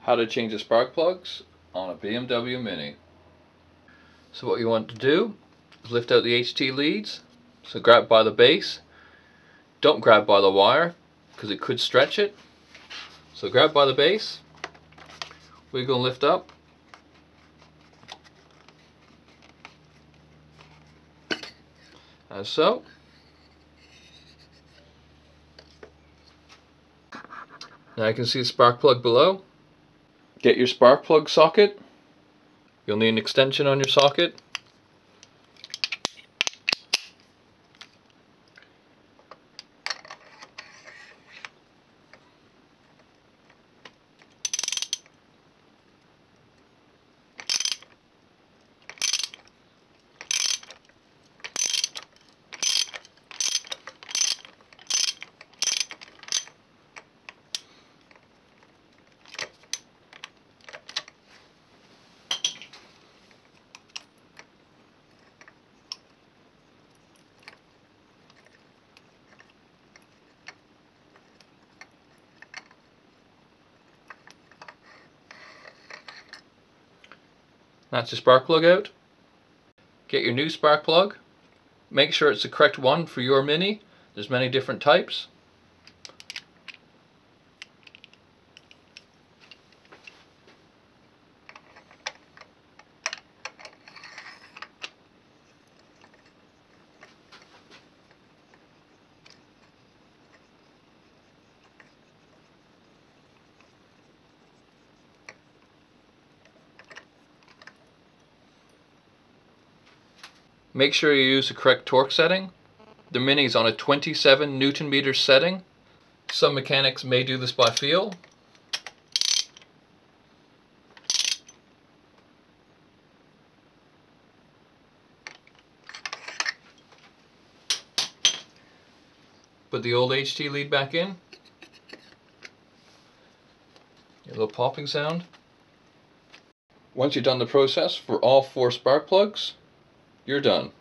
How to change the spark plugs on a BMW Mini. So what you want to do is lift out the HT leads. So grab by the base. Don't grab by the wire because it could stretch it. So grab by the base, wiggle and lift up. As so. Now you can see the spark plug below. Get your spark plug socket. You'll need an extension on your socket. That's your spark plug out. Get your new spark plug. Make sure it's the correct one for your Mini. There's many different types. Make sure you use the correct torque setting. The Mini is on a 27 Newton meters setting. Some mechanics may do this by feel. Put the old HT lead back in. A little popping sound. Once you've done the process for all 4 spark plugs, you're done.